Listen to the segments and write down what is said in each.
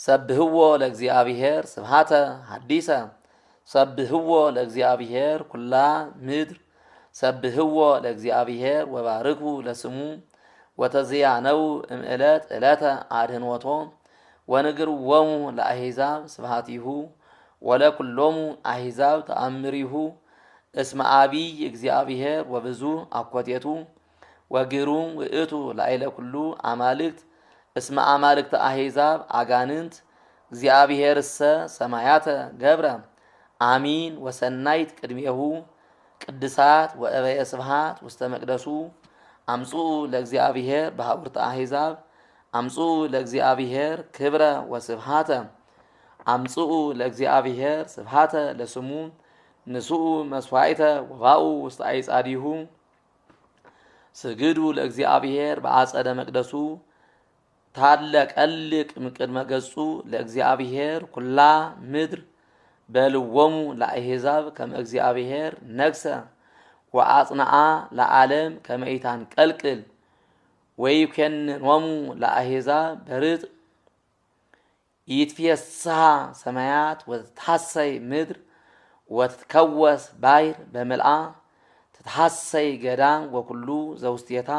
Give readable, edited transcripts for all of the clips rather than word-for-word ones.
ሰብህዎ ለእግዚአብሔር ስብሃተ ሐዲሰ ሰብህዎ ለእግዚአብሔር ኩላ ምድር ሰብህዎ ለእግዚአብሔር ወባርኩ ለስሙ ወተዝያነው እምዕለት ዕለተ አድኅኖቶ ወንግርዎሙ ለአሕዛብ ስብሃቲሁ ወለኩሎሙ አሕዛብ ተአምሪሁ እስመ አቢይ እግዚአብሔር ወብዙ አኮቴቱ ወግሩም ውእቱ ላዕለ ኩሉ አማልክት እስመ አማልክተ አሕዛብ አጋንንት እግዚአብሔርሰ ሰማያተ ገብረ አሚን ወሰናይት ቅድሜሁ ቅድሳት ወእበየ ስብሃት ውስተ መቅደሱ አምጽኡ ለእግዚአብሔር በሐውርተ አሕዛብ አምጽኡ ለእግዚአብሔር ክብረ ወስብሃተ አምጽኡ ለእግዚአብሔር ስብሃተ ለስሙ ንስኡ መስዋዕተ ወባኡ ውስተ አይጻዲሁ ስግዱ ለእግዚአብሔር በአጸደ መቅደሱ ታለቀልቅ እምቅድመ ገጹ ለእግዚአብሔር ኩላ ምድር በልዎሙ ለአሕዛብ ከመ እግዚአብሔር ነግሰ ወአጽንዓ ለዓለም ከመ ኢታንቀልቅል ወይኮንኖሙ ለአሕዛብ በርጥ ይትፌስሐ ሰማያት ወትትሐሰይ ምድር ወትትከወስ ባሕር በምልአ ትትሐሰይ ገዳም ወኩሉ ዘውስቴታ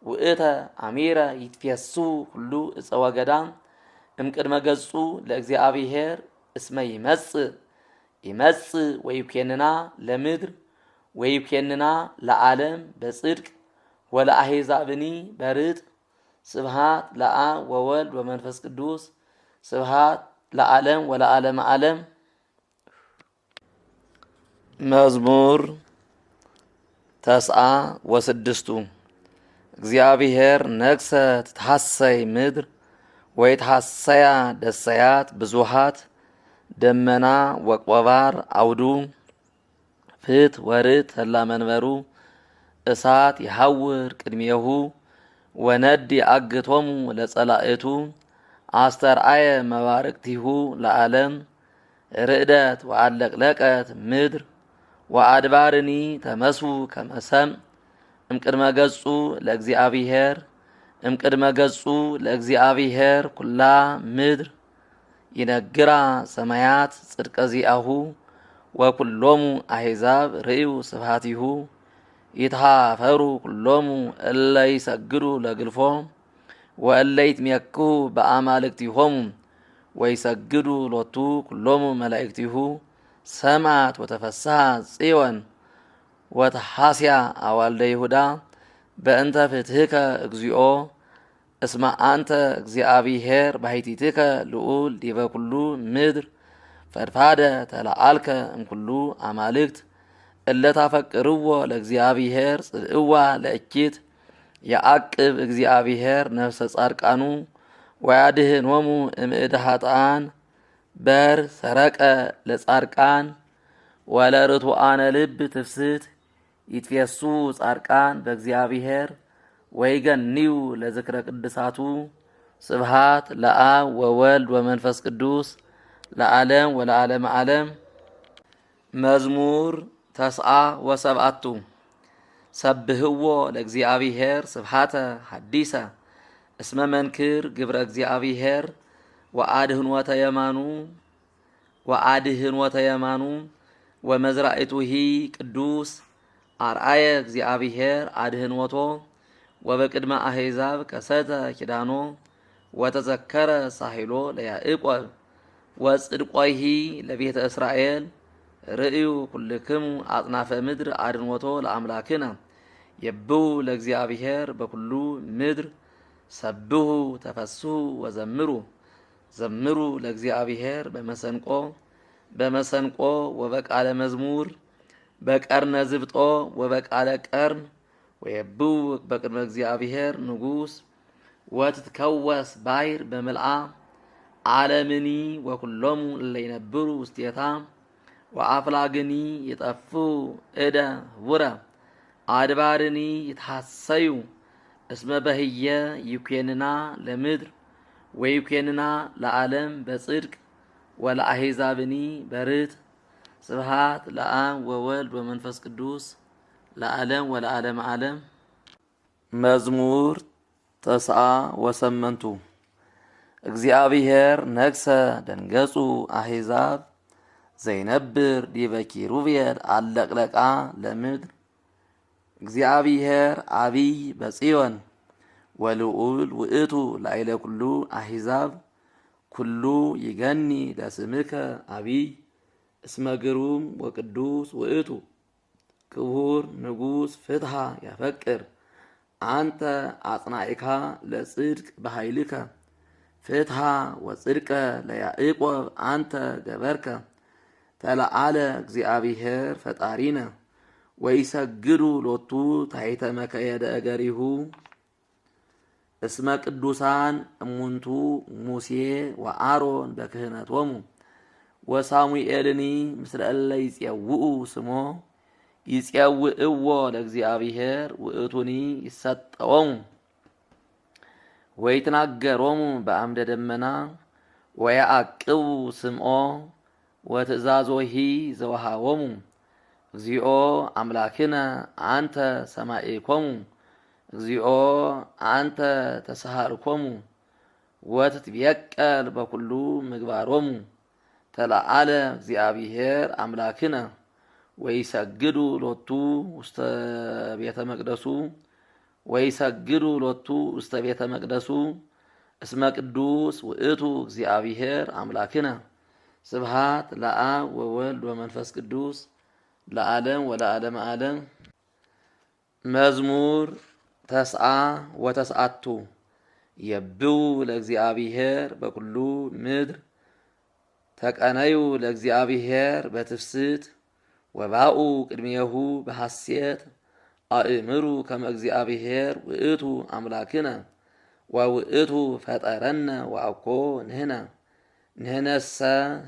ውእተ አሚረ ይትፌስሑ ኩሉ እፀ ወገዳም እምቅድመ ገጹ ለእግዚአብሔር እስመ ይመጽእ ወይኮንና ለምድር ወይኮንና ለዓለም በጽድቅ ወለአሕዛብኒ በርጥ ስብሃት ለአብ ወወልድ ወመንፈስ ቅዱስ ስብሃት ለዓለም ወለዓለመ ዓለም። መዝሙር ተስዓ ወስድስቱ እግዚአብሔር ነግሰ ትትሐሰይ ምድር ወይትሐሰያ ደሰያት ብዙሃት ደመና ወቆባር አውዱ ፍት ወርት ህላ መንበሩ እሳት ይሐውር ቅድሜሁ ወነድ ይአግቶሙ ለጸላእቱ አስተርአየ መባርቅቲሁ ለዓለም ርዕደት ወአለቅለቀት ምድር ወአድባርኒ ተመስኡ ከመሰም እምቅድመ ገጹ ለእግዚአብሔር እምቅድመ ገጹ ለእግዚአብሔር ኩላ ምድር ይነግራ ሰማያት ጽድቀ ዚአሁ ወኩሎሙ አሕዛብ ርእዩ ስብሃቲሁ ይትሃፈሩ ኩሎሙ እለ ይሰግዱ ለግልፎ ወእለ ይትሜክሁ በአማልክቲሆሙ ወይሰግዱ ሎቱ ኩሎሙ መላእክቲሁ ሰማት ወተፈስሐ ጽዮን ወተሐስያ አዋልደ ይሁዳ በእንተ ፍትሕከ እግዚኦ እስመ አንተ እግዚአብሔር ባሕቲትከ ልዑል ዲበ ኩሉ ምድር ፈድፋደ ተለዓልከ እምኩሉ አማልክት እለ ታፈቅርዎ ለእግዚአብሔር ጽልእዋ ለእኪት የአቅብ እግዚአብሔር ነፍሰ ጻድቃኑ ወያድኅኖሙ እምእደ ኃጥኣን በር ሰረቀ ለጻድቃን ወለርቱዓነ ልብ ትፍስት ይትፌሱ ጻድቃን በእግዚአብሔር ወይገንዩ ለዝክረ ቅድሳቱ ስብሃት ለአብ ወወልድ ወመንፈስ ቅዱስ ለዓለም ወለዓለመ ዓለም። መዝሙር ተስዓ ወሰብዓቱ ሰብህዎ ለእግዚአብሔር ስብሃተ ሐዲሰ እስመ መንክር ግብረ እግዚአብሔር ወአድኅኖተ የማኑ ወመዝራእቱሂ ቅዱስ አርአየ እግዚአብሔር አድኅኖቶ ወበቅድመ አሕዛብ ከሰተ ኪዳኖ ወተዘከረ ሳሂሎ ለያዕቆብ ወጽድቆሂ ለቤተ እስራኤል ርእዩ ኩልክሙ አጽናፈ ምድር አድኅኖቶ ለአምላክነ የብሑ ለእግዚአብሔር በኩሉ ምድር ሰብሑ ተፈስሑ ወዘምሩ ዘምሩ ለእግዚአብሔር በመሰንቆ ወበቃለ መዝሙር በቀርነ ዝብጦ ወበቃለ ቀርን ወየብሑ በቅድመ እግዚአብሔር ንጉሥ ወትትከወስ ባሕር በምልአ ዓለምኒ ወኩሎሙ እለ ይነብሩ ውስቴታ ወአፍላግኒ ይጠፍኡ እደ ህቡረ አድባርኒ ይትሐሰዩ እስመ በህየ ይኮንና ለምድር ወይኮንና ለዓለም በጽድቅ ወለአሕዛብኒ በርት ስብሃት ለአብ ወወልድ ወመንፈስ ቅዱስ ለዓለም ወለዓለመ ዓለም። መዝሙር ተስዓ ወሰመንቱ እግዚአብሔር ነግሰ ደንገጹ አሕዛብ ዘይነብር ዲበ ኪሩቤል አለቅለቃ ለምድር። እግዚአብሔር አቢይ በጽዮን ወልዑል ውእቱ ላዕለ ኩሉ አሕዛብ ኩሉ ይገኒ ለስምከ አቢይ እስመ ግሩም ወቅዱስ ውእቱ ክቡር ንጉሥ ፍትሐ ያፈቅር አንተ አጽናኢካ ለጽድቅ በኃይልከ ፍትሐ ወጽድቀ ለያዕቆብ አንተ ገበርከ ተለዓለ እግዚአብሔር ፈጣሪነ ወይሰግዱ ሎቱ ታሕተ መከየደ እገሪሁ እስመ ቅዱሳን እሙንቱ ሙሴ ወአሮን በክህነቶሙ ወሳሙኤልኒ ምስለ እለ ይጼውኡ ስሞ ይጼውእዎ ለእግዚአብሔር ውእቱኒ ይሰጠዎሙ ወይትናገሮሙ በአምደ ደመና ወየዐቅቡ ስምዖ ወትእዛዞሂ ዘወሃቦሙ እግዚኦ አምላክነ አንተ ሰማዒኮሙ እግዚኦ አንተ ተሰሃርኮሙ ወትትቤቀል በኩሉ ምግባሮሙ ተለዓለ እግዚአብሔር አምላክነ ወይሰግዱ ሎቱ ውስተ ቤተ መቅደሱ ወይሰግዱ ሎቱ ውስተ ቤተ መቅደሱ እስመ ቅዱስ ውእቱ እግዚአብሔር አምላክነ ስብሃት ለአብ ወወልድ ወመንፈስ ቅዱስ ለዓለም ወለዓለመ ዓለም። መዝሙር ተስዓ ወተስዓቱ የብው ለእግዚአብሔር በኩሉ ምድር ተቀነዩ ለእግዚአብሔር በትፍስት ወባኡ ቅድሜሁ በሐሴት አእምሩ ከመ እግዚአብሔር ውእቱ አምላክነ ወውእቱ ፈጠረነ ወአኮ ንሕነ ንሕነሰ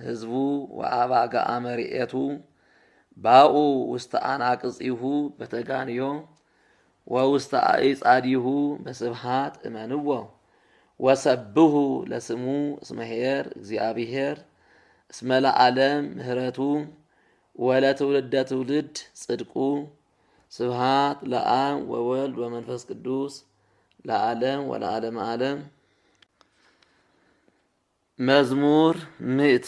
ህዝቡ ወአባግዓ መርኤቱ ባኡ ውስተ አናቅጽሁ በተጋንዮ ወውስተ አዕጻዲሁ በስብሃት እመንዎ ወሰብሁ ለስሙ እስመ ኄር እግዚአብሔር እስመ ለዓለም ምህረቱ ወለትውልደ ትውልድ ጽድቁ ስብሃት ለአብ ወወልድ ወመንፈስ ቅዱስ ለዓለም ወለዓለመ ዓለም። መዝሙር ምእት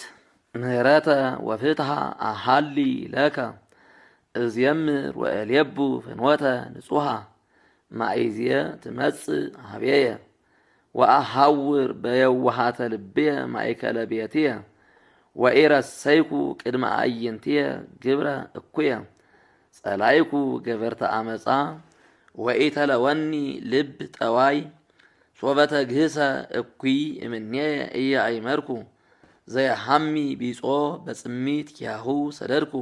ምህረተ ወፍትሐ አሃሊ ለከ እዝየምር ወእሌቡ ፍኖተ ንጹሐ ማእዝየ ትመጽእ ኀቤየ ወአሐውር በየዋሃተ ልብየ ማእከለ ቤትየ ወኢረሰይኩ ቅድመ አዕይንትየ ግብረ እኩየ ጸላይኩ ገበርተ አመፃ ወኢተለወኒ ልብ ጠዋይ ሶበተ ግህሰ እኩይ እምኔየ ኢየአእመርኩ ዘየሐሚ ቢጾ በጽሚት ኪያሁ ሰደድኩ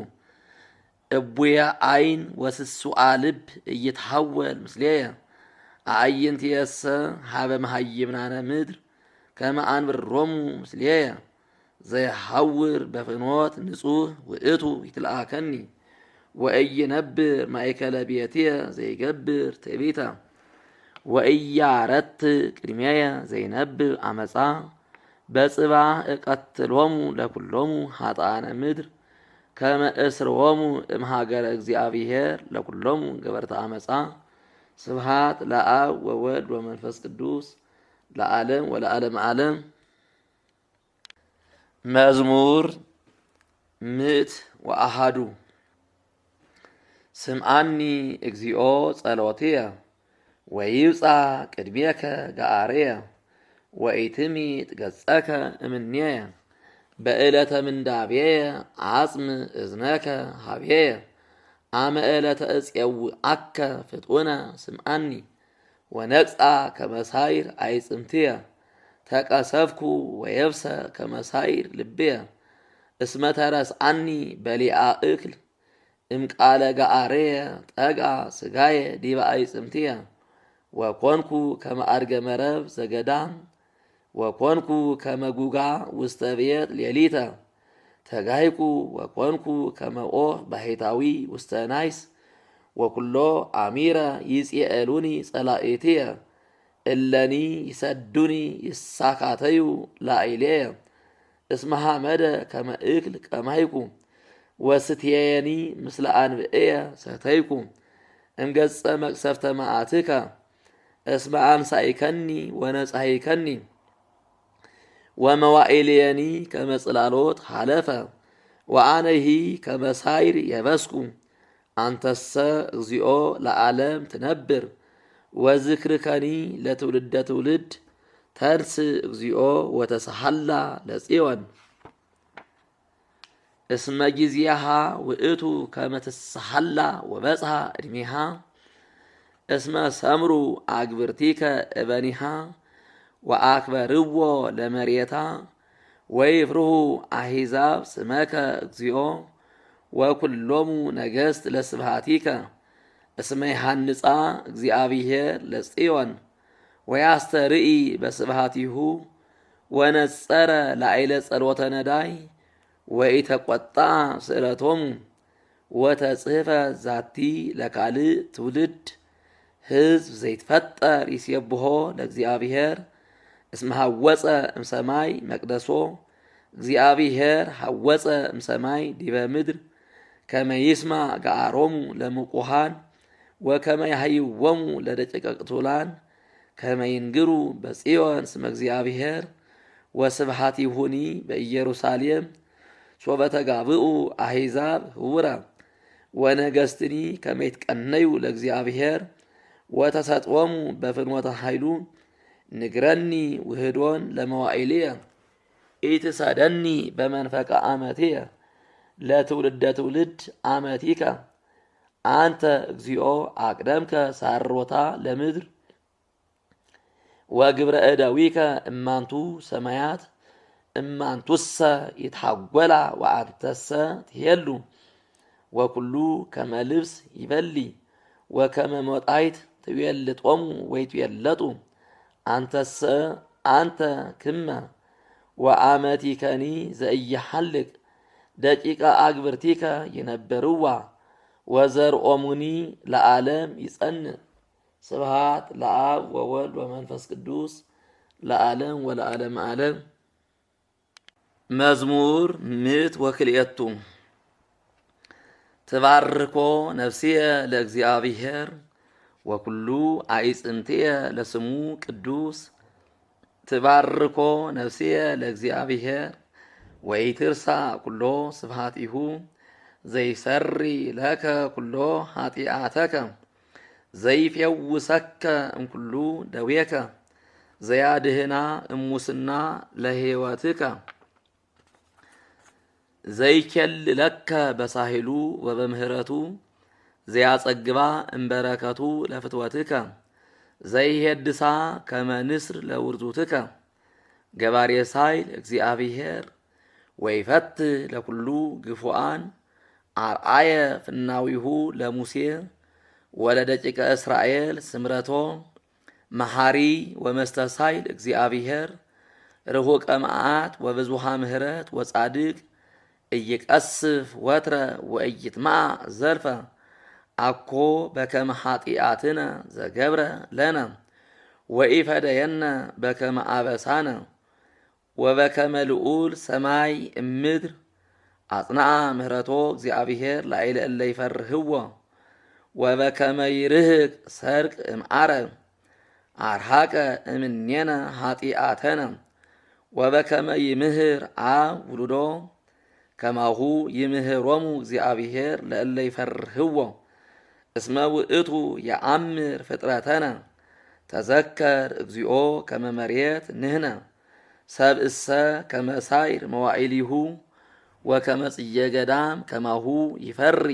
እቡየ አይን ወስሱአ ልብ እይትሐወል ምስሌየ አዕይንትየሰ ሀበ መሃይምናነ ምድር ከመ አንብሮሙ ምስሌየ ዘየሐውር በፍኖት ንጹሕ ውእቱ ይትለአከኒ ወኢይነብር ማእከለ ቤትየ ዘይገብር ትዕቢተ ወኢያረት ቅድሜየ ዘይነብብ አመፃ በጽባሕ እቀትሎሙ ለኩሎሙ ኃጥአነ ምድር ከመ እስርዎሙ እምሃገረ እግዚአብሔር ለኩሎሙ ገበርተ አመፃ ስብሃት ለአብ ወወልድ ወመንፈስ ቅዱስ ለዓለም ወለዓለመ ዓለም። መዝሙር ምእት ወአሃዱ ስምዓኒ እግዚኦ ጸሎትየ ወይብጻሕ ቅድሜከ ገአርየ ወኢትሚጥ ገጸከ እምኔየ በዕለተ ምንዳቤየ አጽም እዝነከ ኀቤየ አመ ዕለተ እፄውዐከ ፍጡነ ስምዓኒ ወነቅጻ ከመሳይር አይጽምትየ ተቀሰፍኩ ወየብሰ ከመሳይር ልብየ እስመ ተረስዓኒ በሊአ እክል እምቃለ ገአርየ ጠጋ ስጋየ ዲበ አይጽምትየ ወኮንኩ ከመ አድገ መረብ ዘገዳም ወኮንኩ ከመ ጉጋ ውስተ ቤት ሌሊተ ተጋይኩ ወኮንኩ ከመ ኦህ ባሕታዊ ውስተ ናይስ ወኩሎ አሚረ ይጼኤሉኒ ጸላእትየ እለኒ ይሰዱኒ ይሳካተዩ ላዕሌየ እስመ ሐመደ ከመ እክል ቀማይኩ ወስትየኒ ምስለ አንብዕየ ሰተይኩ እምገጸ መቅሰፍተ መዓትከ እስመ አንሳኢከኒ ወነጻሂከኒ ወመዋዕልየኒ ከመጽላሎት ሐለፈ ወአነሂ ከመሳይር የበስኩ አንተሰ እግዚኦ ለዓለም ትነብር ወዝክርከኒ ለትውልደ ትውልድ ተንስ እግዚኦ ወተሰሐላ ለጽዮን እስመ ጊዜሃ ውእቱ ከመትሰሐላ ወበጽሐ ዕድሜሃ እስመ ሰምሩ አግብርቲከ እበኒሃ ወአክበርዎ ለመሬታ ወይፍርሁ አሕዛብ ስመከ እግዚኦ ወኩሎሙ ነገሥት ለስብሃቲከ እስመ ይሃንጻ እግዚአብሔር ለጽዮን ወያስተርኢ በስብሃቲሁ ወነጸረ ላዕለ ጸሎተ ነዳይ ወኢተቈጣ ስእለቶሙ ወተጽሕፈ ዛቲ ለካልእ ትውልድ ሕዝብ ዘይትፈጠር ይሴብሖ ለእግዚአብሔር እስመ ሐወፀ እምሰማይ መቅደሶ እግዚአብሔር ሐወፀ እምሰማይ ዲበ ምድር ከመ ይስማዕ ገአሮሙ ለምቁሃን ወከመ ያህይዎሙ ለደቂቀ ቅቱላን ከመ ይንግሩ በጽዮን ስመ እግዚአብሔር ወስብሐቲሁኒ በኢየሩሳሌም ሶበ ተጋብኡ አሕዛብ ህቡረ ወነገሥትኒ ከመ ይትቀነዩ ለእግዚአብሔር ወተሰጥኦሙ በፍኖተ ኃይሉ ንግረኒ ውህዶን ለመዋዕልየ ኢትሰደኒ በመንፈቀ አመትየ ለትውልደ ትውልድ አመቲከ አንተ እግዚኦ አቅደምከ ሳሮታ ለምድር ወግብረ እደዊከ እማንቱ ሰማያት እማንቱሰ ይትሐጐላ ወአንተሰ ትሄሉ ወኩሉ ከመ ልብስ ይበሊ ወከመ ሞጣይት ትቤልጦሙ ወይትቤለጡ አንተሰ አንተ ክመ ወአመቲከኒ ዘኢይሐልቅ ደቂቀ አግብርቲከ ይነበርዋ ወዘርኦሙኒ ለዓለም ይጸንዕ ስብሐት ለአብ ወወልድ ወመንፈስ ቅዱስ ለዓለም ወለዓለመ ዓለም። መዝሙር ምዕት ወክልኤቱ ትባርኮ ነፍስየ ለእግዚአብሔር ወኩሉ አዕጽምትየ ለስሙ ቅዱስ ትባርኮ ነፍስየ ለእግዚአብሔር ወኢትርሳ ኩሎ ስብሐቲሁ ዘይሰሪ ለከ ኩሎ ኃጢአተከ ዘይፌውሰከ እምኩሉ ደዌከ ዘያድህና እሙስና ለሕይወትከ ዘይኬልለከ በሳህሉ ወበምህረቱ ዘያጸግባ እምበረከቱ ለፍትወትከ ዘይሄድሳ ከመ ንስር ለውርዙትከ ገባሬ ሳይል እግዚአብሔር ወይፈትህ ለኩሉ ግፉአን አርአየ ፍናዊሁ ለሙሴ ወለደቂቀ እስራኤል ስምረቶ መሐሪ ወመስተሳይል እግዚአብሔር ርሁቀ መዓት ወብዙሃ ምህረት ወጻድቅ እይቀስፍ ወትረ ወእይትማዕ ዘልፈ አኮ በከመ ኃጢአትነ ዘገብረ ለነ ወኢፈደየነ በከመ አበሳነ ወበከመ ልዑል ሰማይ እምድር አጽንዓ ምህረቶ እግዚአብሔር ላዕለ እለ ይፈርህዎ ወበከመ ይርህቅ ሰርቅ እምዓረብ አርሃቀ እምኔነ ኃጢአተነ ወበከመ ይምህር አብ ውሉዶ ከማሁ ይምህሮሙ እግዚአብሔር ለእለ ይፈርህዎ እስመ ውእቱ የአምር ፍጥረተነ ተዘከር እግዚኦ ከመ መሬት ንሕነ ሰብእሰ ከመ ሳይር መዋዕሊሁ ወከመ ጽጌ ገዳም ከማሁ ይፈሪ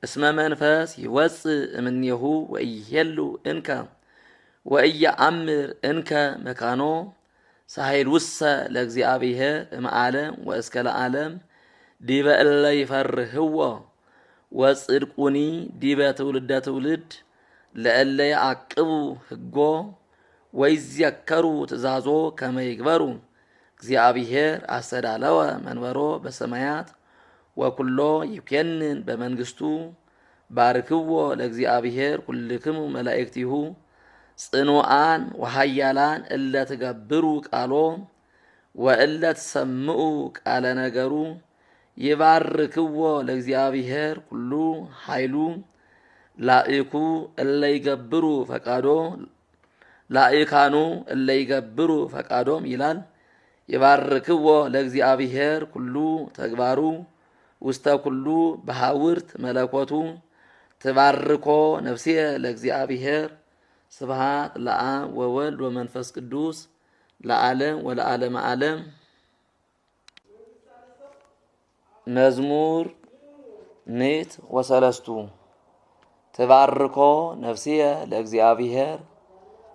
እስመ መንፈስ ይወፅእ እምኔሁ ወኢይሄሉ እንከ ወኢየአምር እንከ መካኖ ሳሂልውሰ ለእግዚአብሔር እምዓለም ወእስከ ለዓለም ዲበ እለ ይፈርህዎ ወጽድቁኒ ዲበ ትውልደ ትውልድ ለእለ ይዓቅቡ ሕጎ ወይዝየከሩ ትእዛዞ ከመ ይግበሩ እግዚአብሔር አስተዳለወ መንበሮ በሰማያት ወኩሎ ይኮንን በመንግስቱ ባርክዎ ለእግዚአብሔር ኩልክሙ መላእክቲሁ ጽኑዓን ወሃያላን እለ ትገብሩ ቃሎ ወእለ ትሰምዑ ቃለ ነገሩ ይባርክዎ ለእግዚአብሔር ኩሉ ኃይሉ ላኢኩ እለ ይገብሩ ፈቃዶ ላኢካኑ እለ ይገብሩ ፈቃዶም ይላል። ይባርክዎ ለእግዚአብሔር ኩሉ ተግባሩ ውስተ ኩሉ በሐውርት መለኮቱ ትባርኮ ነፍስየ ለእግዚአብሔር ስብሐት ለአብ ወወልድ ወመንፈስ ቅዱስ ለዓለም ወለዓለመ ዓለም። መዝሙር ምዕት ወሰለስቱ ትባርኮ ነፍስየ ለእግዚአብሔር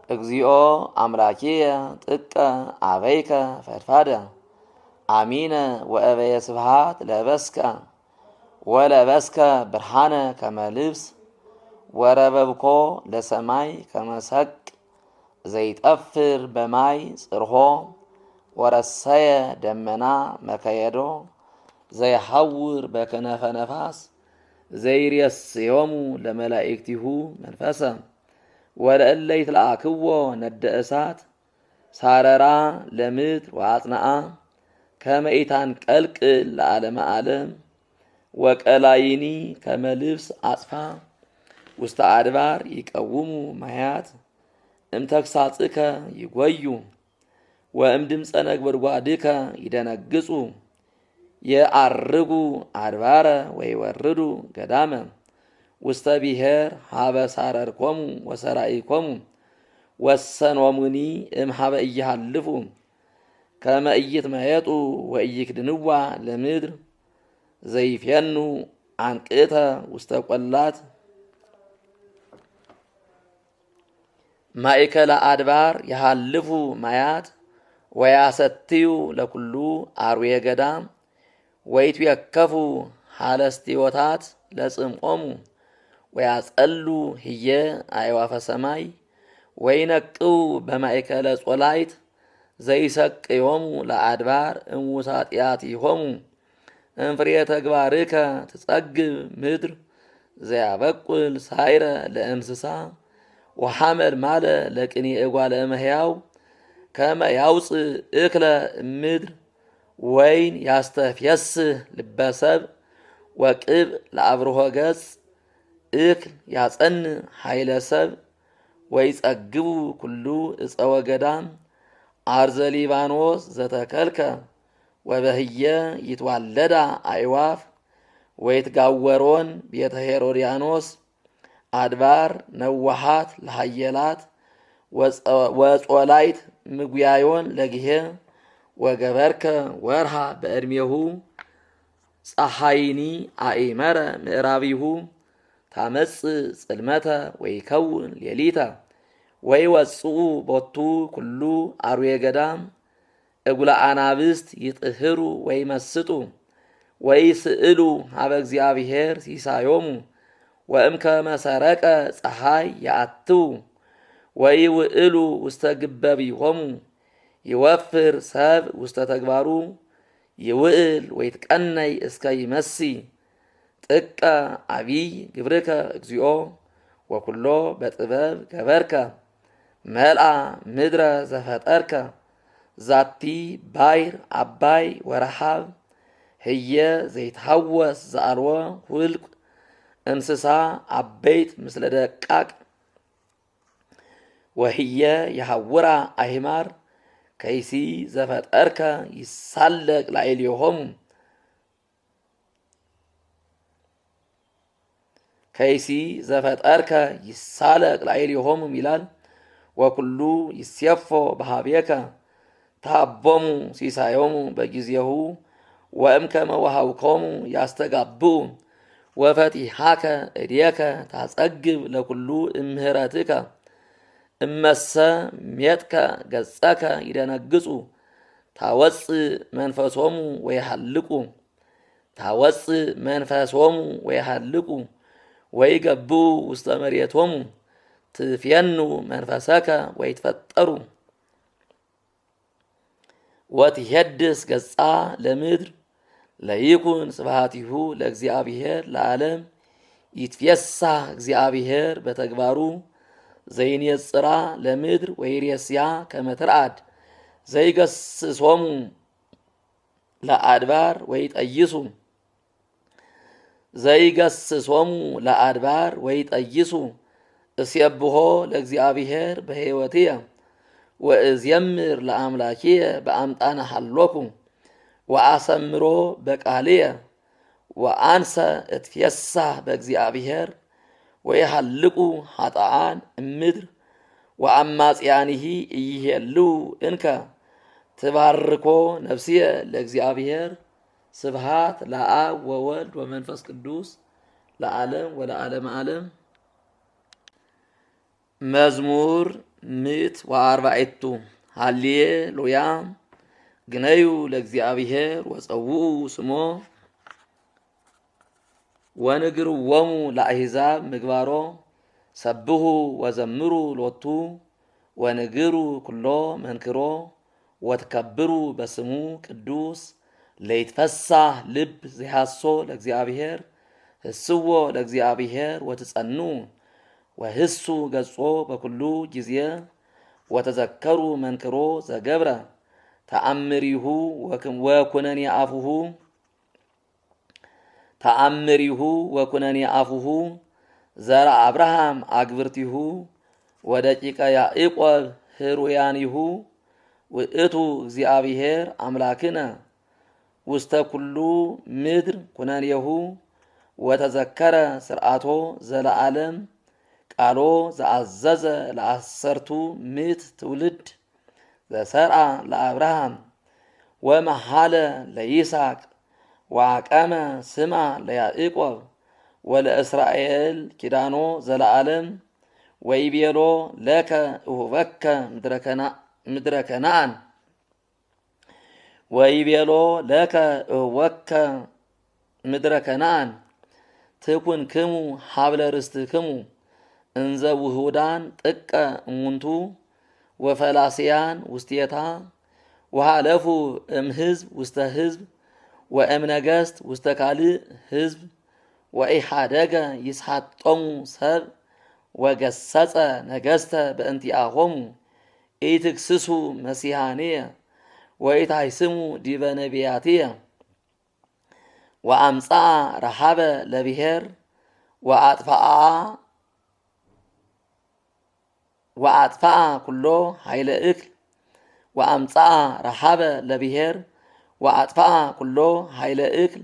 እግዚኦ አምላኪየ ጥቀ አበይከ ፈድፋደ አሚነ ወእበየ ስብሐት ለበስከ ወለበስከ ብርሃነ ከመ ልብስ ወረበብኮ ለሰማይ ከመ ሰቅ ዘይጠፍር በማይ ጽርሖ ወረሰየ ደመና መከየዶ ዘይሐውር በክነፈ ነፋስ ዘይሬስዮሙ ለመላእክቲሁ መንፈሰ ወለእለ ይትለአክዎ ነደ እሳት ሳረራ ለምድር ወአጽንዓ ከመ ኢታንቀልቅል ለዓለመ ዓለም ወቀላይኒ ከመ ልብስ አጽፋ ውስተ አድባር ይቀውሙ ማያት እምተግሳጽከ ይጐዩ ወእምድምፀ ነጐድጓድከ ይደነግጹ የዐርጉ አድባረ ወይወርዱ ገዳመ ውስተ ብሔር ሀበ ሳረርኮሙ ወሰራኢኮሙ ወሰኖሙኒ እምኀበ ኢይሃልፉ ከመ ኢይትመየጡ ወኢይክድንዋ ለምድር ዘይፌኑ አንቅተ ውስተ ቈላት ማእከለ አድባር ይሃልፉ ማያት ወያሰትዩ ለኩሉ አርዌ ገዳም ወይትዌከፉ ሀለስቲዮታት ለጽምዖሙ ወያጸሉ ህየ አዕዋፈ ሰማይ ወይነቅው በማእከለ ጾላይት ዘይሰቅዮሙ ለአድባር እሙሳጢአቲሆሙ እንፍሬ ተግባርከ ትጸግብ ምድር ዘያበቁል ሳይረ ለእንስሳ ወሐመል ማለ ለቅኒ እጓለ እመሕያው ከመ ያውፅእ እክለ እምድር ወይን ያስተፍየስህ ልበሰብ ወቅብ ለአብርሆ ገጽ እክል ያጸንዕ ኃይለ ሰብ ወይጸግቡ ኩሉ እፀ ወገዳም አርዘ ሊባኖስ ዘተከልከ ወበህየ ይትዋለዳ አዕዋፍ ወይትጋወሮን ቤተ ሄሮድያኖስ አድባር ነዋሃት ለሃየላት ወጾላይት ምጉያዮን ለግሄ ወገበርከ ወርሃ በዕድሜሁ ፀሐይኒ አእመረ ምዕራቢሁ ታመጽእ ጽልመተ ወይከውን ሌሊተ ወይወጽኡ ቦቱ ኩሉ አርዌ ገዳም እጉለ አናብስት ይጥህሩ ወይመስጡ ወይስእሉ ሀበ እግዚአብሔር ሲሳዮሙ ወእምከመ ሰረቀ ፀሐይ ይአትዉ ወይውእሉ ውስተ ግበቢሆሙ ይወፍር ሰብ ውስተ ተግባሩ ይውእል ወይትቀነይ እስከ ይመሲ ጥቀ አቢይ ግብርከ እግዚኦ ወኩሎ በጥበብ ገበርከ መልአ ምድረ ዘፈጠርከ ዛቲ ባይር አባይ ወረሃብ ህየ ዘይትሐወስ ዘአልወ ሁልቅ እንስሳ አበይት ምስለ ደቃቅ ወህየ የሐውራ አሂማር ከይሲ ዘፈጠርከ ይሳለቅ ላዕሌሆሙ ከይሲ ዘፈጠርከ ይሳለቅ ላዕሌሆሙ ይላል። ወኩሉ ይሴፎ በኀቤከ ታቦሙ ሲሳዮሙ በጊዜሁ ወእምከመ ወሀብኮሙ ያስተጋብኡ ወፈቲሐከ እዴከ ታጸግብ ለኩሉ እምህረትከ እመሰ ሜጥከ ገጸከ ይደነግጹ ታወፅእ መንፈሶሙ ወይሃልቁ ታወፅእ መንፈሶሙ ወይሃልቁ ወይገብኡ ውስተ መሬቶሙ ትፌኑ መንፈሰከ ወይትፈጠሩ ወትሄድስ ገጻ ለምድር ለይኩን ስብሐቲሁ ለእግዚአብሔር ለዓለም ይትፌሳህ እግዚአብሔር በተግባሩ ዘይኔጽራ ለምድር ወይሬስያ ከመ ትርአድ ዘይገስሶሙ ለአድባር ወይጠይሱ ዘይገስሶሙ ለአድባር ወይጠይሱ እስየብሖ ለእግዚአብሔር በሕይወትየ ወእዝየምር ለአምላኪየ በአምጣነ ሀሎኩ ወአሰምሮ በቃልየ ወአንሰ እትፌሳህ በእግዚአብሔር ወይሃልቁ ኃጥኣን እምድር ወአማጽያንሂ ኢይሄልው እንከ ትባርኮ ነፍስየ ለእግዚአብሔር ስብሃት ለአብ ወወልድ ወመንፈስ ቅዱስ ለዓለም ወለዓለመ ዓለም። መዝሙር 140 ሃሌሉያ ግነዩ ለእግዚአብሔር ወጸውኡ ስሞ ወንግርዎሙ ለአሕዛብ ምግባሮ ሰብሑ ወዘምሩ ሎቱ ወንግሩ ኩሎ መንክሮ ወትከብሩ በስሙ ቅዱስ ለይትፈሳህ ልብ ዘይሃሶ ለእግዚአብሔር ህስዎ ለእግዚአብሔር ወትጸኑ ወህሱ ገጾ በኩሉ ጊዜ ወተዘከሩ መንክሮ ዘገብረ ተአምሪሁ ወኩነኔ አፉሁ ተአምሪሁ ወኩነኔ አፉሁ ዘራ አብርሃም አግብርቲሁ ወደቂቀ ያዕቆብ ህሩያኒሁ ውእቱ እግዚአብሔር አምላክነ ውስተ ኩሉ ምድር ኩነኔሁ ወተዘከረ ስርዓቶ ዘለዓለም ቃሎ ዘአዘዘ ለአሰርቱ ምዕት ትውልድ ዘሰርአ ለአብርሃም ወመሃለ ለይስሐቅ ወአቀመ ስማ ለያዕቆብ ወለእስራኤል ኪዳኖ ዘለዓለም ወይቤሎ ለከ እሁበከ ምድረ ከነዓን ወይቤሎ ለከ እሁበከ ምድረ ከነዓን ትኩንክሙ ሀብለ ርስትክሙ እንዘ ውሁዳን ጥቀ እሙንቱ ወፈላስያን ውስቴታ ወሃለፉ እምሕዝብ ውስተ ሕዝብ ወእምነገሥት ውስተ ካልእ ሕዝብ ወኢሓደገ ይስሓጦሙ ሰብ ወገሰጸ ነገሥተ በእንቲአሆሙ ኢትክስሱ መሲሐንየ ወኢታይስሙ ዲበ ነቢያትየ ወአምጽአ ረሃበ ለብሔር ወአጥፍአ ኩሎ ኃይለ እክል ወአምጽአ ረሃበ ለብሔር ወአጥፍአ ኩሎ ኃይለ እክል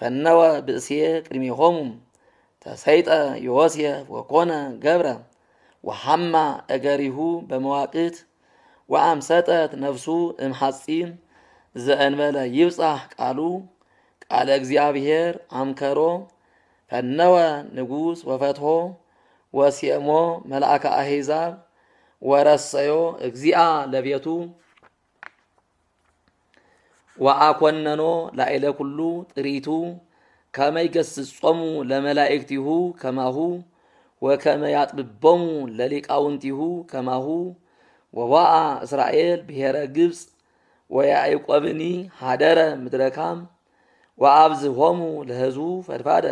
ፈነወ ብእስየ ቅድሜሆሙ ተሰይጠ ዮሴፍ ወኮነ ገብረ ወሐማ እገሪሁ በመዋቅት ወአምሰጠት ነፍሱ እምሐጺን ዘእንበለ ይብጻሕ ቃሉ ቃለ እግዚአብሔር አምከሮ ፈነወ ንጉሥ ወፈትሖ ወሲእሞ መልአከ አሕዛብ ወረሰዮ እግዚአ ለቤቱ ወአኮነኖ ላዕለ ኩሉ ጥሪቱ ከመ ይገሥጾሙ ለመላእክቲሁ ከማሁ ወከመ ያጥብቦሙ ለሊቃውንቲሁ ከማሁ ወዋአ እስራኤል ብሔረ ግብፅ ወያዕቆብኒ ሃደረ ምድረካም ወአብዝሖሙ ለሕዝቡ ፈድፋደ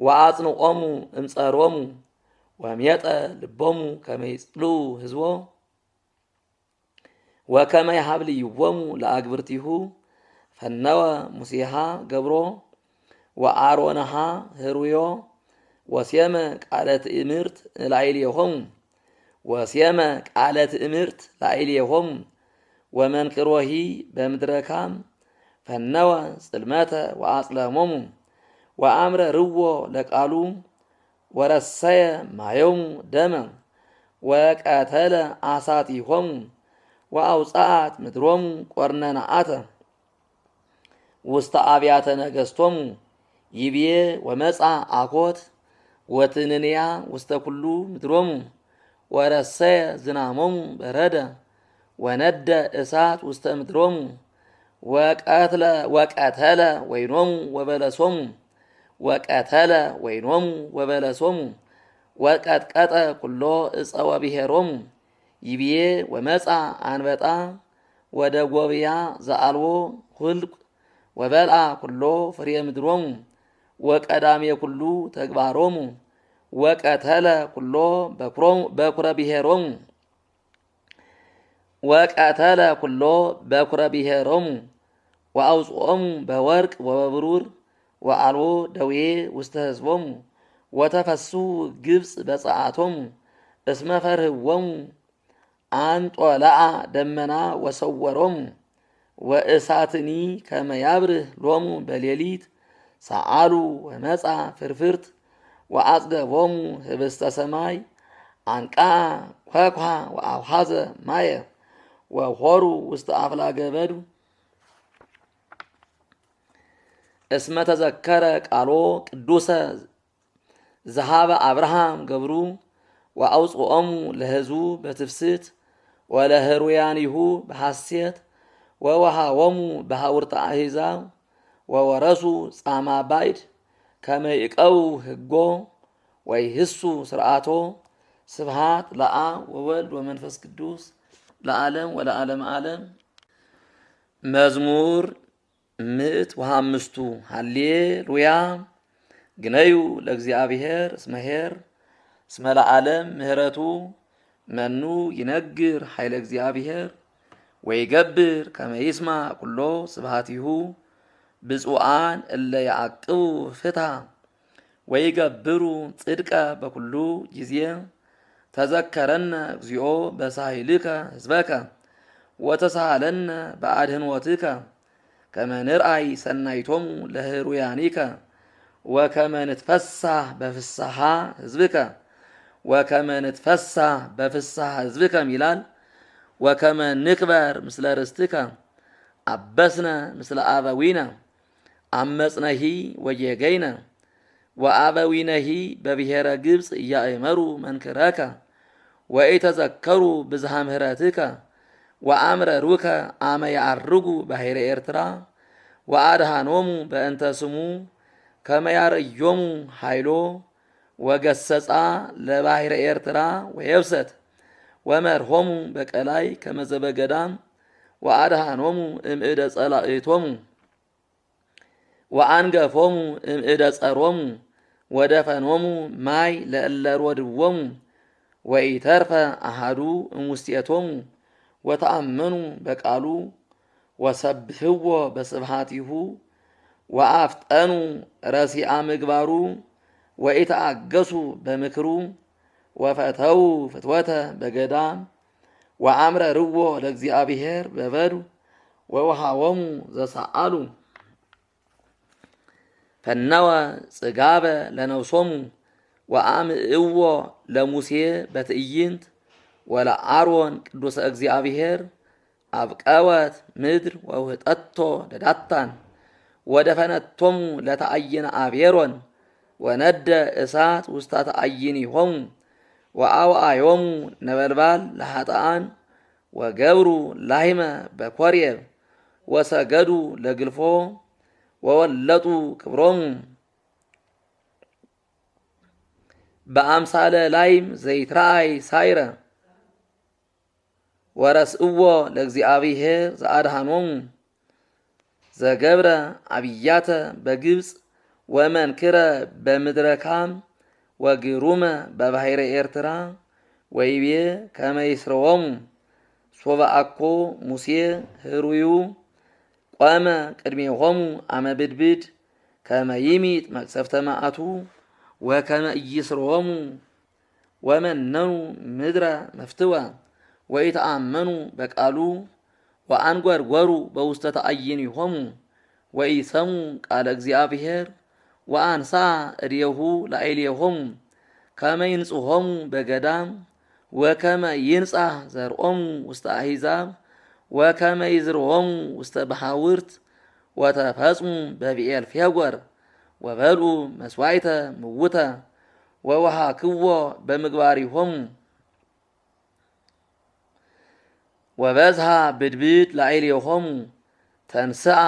ወአጽንዖሙ እምጸሮሙ ወሜጠ ልቦሙ ከመ ይጽልኡ ሕዝቦ ወከመ ይሃብልይዎሙ ለአግብርቲሁ ፈነወ ሙሴሃ ገብሮ ወአሮንሃ ህሩዮ ወሴመ ቃለ ትእምርት ላዕሌሆሙ ወሴመ ቃለ ትእምርት ላዕሌሆሙ ወመንክሮሂ በምድረካም ፈነወ ጽልመተ ወአጽለሞሙ ወአምረርዎ ለቃሉ ወረሰየ ማዮሙ ደመ ወቀተለ አሳቲሆሙ ወአውፅአት ምድሮሙ ቆርነናአተ ውስተ አብያተ ነገሥቶሙ ይብዬ ወመጻ አኮት ወትንንያ ውስተ ኩሉ ምድሮሙ ወረሰየ ዝናሞሙ በረደ ወነደ እሳት ውስተ ምድሮሙ ወቀተለ ወይኖሙ ወበለሶሙ ወቀተለ ወይኖሙ ወበለሶሙ ወቀጥቀጠ ኩሎ እፀ ወብሔሮሙ ይብዬ ወመጻ አንበጣ ወደ ጎብያ ዘአልቦ ሁልቅ ወበልአ ኩሎ ፍሬ ምድሮሙ ወቀዳሜ ኩሉ ተግባሮሙ ወቀተለ ኩሎ በኩረ ብሔሮሙ ወቀተለ ኩሎ በኩረ ብሔሮሙ ወአውፅኦሙ በወርቅ ወበብሩር ወአልቦ ደዌ ውስተ ሕዝቦሙ ወተፈሱ ግብፅ በፀዓቶሙ እስመ ፈርህዎሙ አንጦላአ ደመና ወሰወሮሙ ወእሳትኒ ከመያብርህ ሎሙ በሌሊት ሰአሉ ወመጻ ፍርፍርት ወአጽገቦሙ ህብስተ ሰማይ አንቃ ኮኳ ወአውሃዘ ማየ ወሆሩ ውስተ አፍላገ በዱ እስመ ተዘከረ ቃሎ ቅዱሰ ዘሃበ አብርሃም ገብሩ ወአውጽኦሙ ለህዝቡ በትፍስት ወለህሩያኒሁ በሐሴት ወወሃቦሙ በሐውርተ አሕዛብ ወወረሱ ጻማ ባይድ ከመ ይቀው ህጎ ወይህሱ ስርዓቶ ስብሃት ለአብ ወወልድ ወመንፈስ ቅዱስ ለዓለም ወለዓለመ ዓለም። መዝሙር 105 ሃሌሉያ ግነዩ ለእግዚአብሔር እስመ ኄር እስመ ለዓለም ምህረቱ መኑ ይነግር ኃይለ እግዚአብሔር ወይገብር ከመ ይስማዕ ኩሎ ስብሃቲሁ ብፁዓን እለ ያዕቅቡ ፍትሐ ወይገብሩ ጽድቀ በኩሉ ጊዜ ተዘከረነ እግዚኦ በሳህልከ ህዝበከ ወተሳሃለነ በአድኅኖትከ ከመ ንርአይ ሰናይቶሙ ለህሩያኒከ ወከመ ንትፈሳህ በፍስሐ ህዝብከ ወከመ ንትፈሳህ በፍስሐ ህዝብከ ይላል። ወከመ ንክበር ምስለ ርስትከ አበስነ ምስለ አበዊነ አመጽነሂ ወየገይነ ወአበዊነሂ በብሔረ ግብፅ እያእመሩ መንክረከ ወኢተዘከሩ ብዝሃ ምህረትከ ወአምረሩከ አመ ያዐርጉ ባሕረ ኤርትራ ወአድኃኖሙ በእንተ ስሙ ከመ ያርእዮሙ ኃይሎ ወገሰጻ ለባሕረ ኤርትራ ወየብሰት ወመርሆሙ በቀላይ ከመ ዘበገዳም ወአድኃኖሙ እምእደ ጸላእቶሙ ወአንገፎሙ እምእደ ጸሮሙ ወደፈኖሙ ማይ ለእለ ሮድዎሙ ወኢተርፈ አሐዱ እሙስቴቶሙ ወተአመኑ በቃሉ ወሰብህዎ በስብሃቲሁ ወአፍጠኑ ረሲአ ምግባሩ ወኢተአገሱ በምክሩ ወፈተው ፍትወተ በገዳም ወአምረርዎ ለእግዚአብሔር በበዱ ወወሃቦሙ ዘሰአሉ ፈነወ ጽጋበ ለነፍሶሙ ወአምዕዎ ለሙሴ በትዕይንት ወለአሮን ቅዱሰ እግዚአብሔር አብቀወት ምድር ወውህጠቶ ለዳታን ወደፈነቶሙ ለተአይነ አቤሮን ወነደ እሳት ውስተ ተአይኒሆሙ ወአውአዮሙ ነበልባል ለኃጥኣን ወገብሩ ላህመ በኮሬብ ወሰገዱ ለግልፎ ወወለጡ ክብሮሙ በአምሳለ ላይም ዘይትረአይ ሳይረ ወረስእዎ ለእግዚአብሔር ዘአድኃኖሙ ዘገብረ አብያተ በግብፅ ወመንክረ በምድረ ካም ወግሩመ በባሕረ ኤርትራ ወይቤ ከመ ይስረዎሙ ሶበ አኮ ሙሴ ህሩዩ ቆመ ቅድሜሆሙ አመ ብድብድ ከመ ይሚጥ መቅሰፍተ መዓቱ ወከመ ኢይስረዎሙ ወመነኑ ምድረ መፍትወ ወኢተአመኑ በቃሉ ወአንጐርጐሩ በውስተ ተአይኒሆሙ ወኢሰሙ ቃለ እግዚአብሔር ወአንሳ እዴሁ ላዕሌሆሙ ከመ ይንጽሖሙ በገዳም ወከመ ይንጻሕ ዘርኦሙ ውስተ አሕዛብ ወከመ ይዝርዎሙ ውስተ ባሕውርት ወተፈጽሙ በብዔል ፌጎር ወበልዑ መስዋዕተ ምውተ ወወሃክዎ በምግባሪሆሙ ወበዝሃ ብድብድ ላዕሌሆሙ ተንሥአ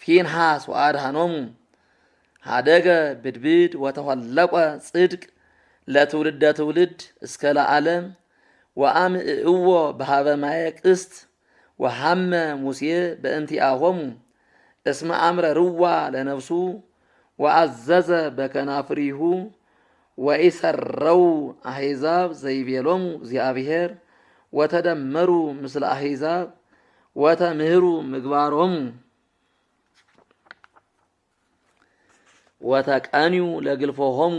ፊንሐስ ወአድኃኖሙ ሀደገ ብድብድ ወተኸለቆ ጽድቅ ለትውልደ ትውልድ እስከ ለዓለም ወአምዕእዎ በሃበ ማየ ቅስት ወሐመ ሙሴ በእንቲአሆሙ እስመ አምረርዋ ለነፍሱ ወአዘዘ በከናፍሪሁ ወኢሰረው አሕዛብ ዘይቤሎሙ እግዚአብሔር ወተደመሩ ምስለ አሕዛብ ወተምህሩ ምግባሮሙ ወተቀንዩ ለግልፎሆሙ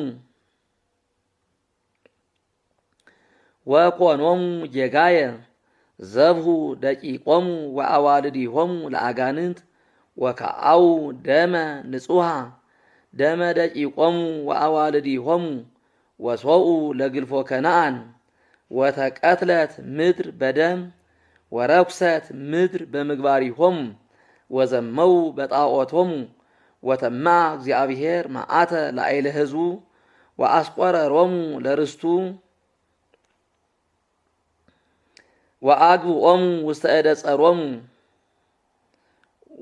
ወኮኖሙ ጌጋየ ዘብሁ ደቂቆሙ ወአዋልዲሆሙ ለአጋንንት ወከአው ደመ ንጹሃ ደመ ደቂቆሙ ወአዋልዲሆሙ ወሶኡ ለግልፎ ከነአን ወተቀትለት ምድር በደም ወረኩሰት ምድር በምግባሪሆሙ ወዘመው በጣዖቶሙ ወተማ እግዚአብሔር መዓተ ላዕለ ሕዝቡ ወአስቆረሮሙ ለርስቱ ወአግብኦሙ ውስተ እደ ጸሮሙ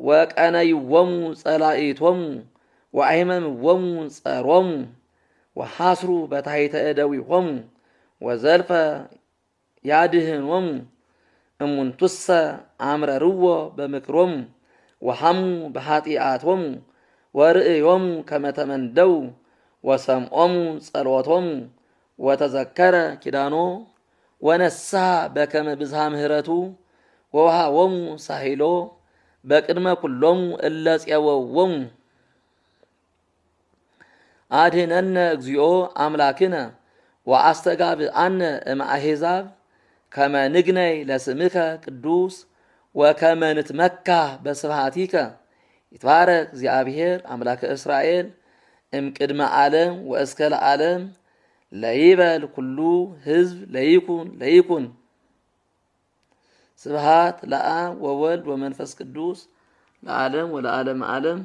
ወቀነይዎሙ ጸላኢቶሙ ወአይመምዎሙ ጸሮሙ ወሐስሩ በታሕተ እደዊሆሙ ወዘልፈ ያድህኖሙ እሙንቱሰ አምረርዎ በምክሮሙ ወሐሙ በኃጢአቶሙ ወርእዮሙ ከመ ተመንደው ወሰምዖሙ ጸሎቶሙ ወተዘከረ ኪዳኖ ወነስሐ በከመ ብዝሃ ምህረቱ ወወሃቦሙ ሳሂሎ በቅድመ ኩሎሙ እለ ፄወዎሙ አድኅነነ እግዚኦ አምላክነ ወአስተጋብአነ እምአሕዛብ ከመ ንግነይ ለስምከ ቅዱስ ወከመ ንትመካህ በስብሐቲከ ይትባረክ እግዚአብሔር አምላከ እስራኤል እምቅድመ ዓለም ወእስከ ለዓለም ለይበል ኩሉ ሕዝብ ለይኩን ለይኩን። ስብሐት ለአብ ወወልድ ወመንፈስ ቅዱስ ለዓለም ወለዓለመ ዓለም።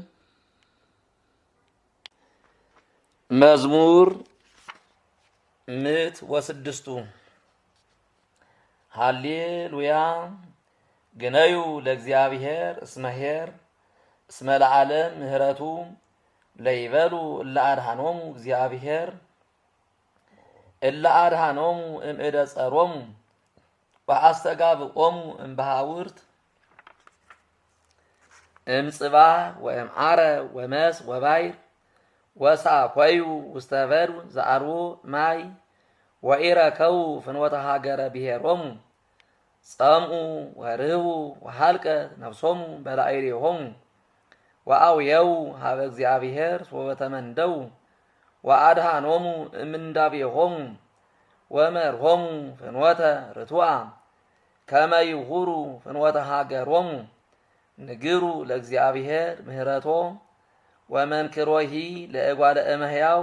መዝሙር 106 ሃሌሉያ ግነዩ ለእግዚአብሔር እስመ ኄር እስመ ለዓለም ምህረቱ ለይበሉ እለ አድኃኖሙ እግዚአብሔር እለ አድኃኖሙ እምእደ ጸሮሙ ወአስተጋብኦሙ እምበሃውርት እምጽባህ ወእምዓረ ወመስ ወባይር ወሳኮዩ ውስተ በድው ዘአልቦ ማይ ወኢረከቡ ፍኖተ ሀገረ ብሔሮሙ ጸምኡ ወርህቡ ወሃልቀት ነፍሶሙ በላዕሌሆሙ ወአውየው ሀበ እግዚአብሔር ሶበ ተመንደው ወአድኃኖሙ እምንዳቤሆሙ ወመርሆሙ ፍኖተ ርቱዐ ከመ ይሁሩ ፍኖተ ሀገሮሙ ንግሩ ለእግዚአብሔር ምህረቶ ወመንክሮሂ ለእጓለ እመሕያው